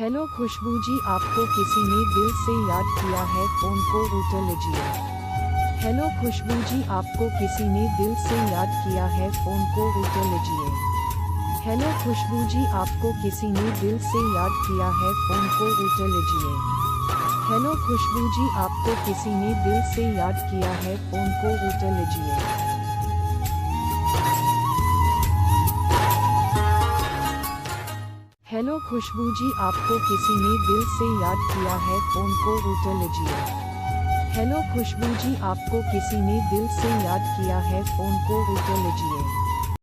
Hello खुशबू जी, आपको किसी ने दिल से याद किया है, फ़ोन को उठा लीजिए। हेलो खुशबू जी, आपको किसी ने दिल से याद किया है, फ़ोन को उठा लीजिए। हेलो खुशबू जी, आपको किसी ने दिल से याद किया है, फ़ोन को उठा लीजिए। हेलो खुशबू जी, आपको किसी ने दिल से याद किया है, फ़ोन को उठा लीजिए। हेलो खुशबू जी, आपको किसी ने दिल से याद किया है, फ़ोन को उठा लीजिए। हेलो खुशबू जी, आपको किसी ने दिल से याद किया है, फ़ोन को उठा लीजिए।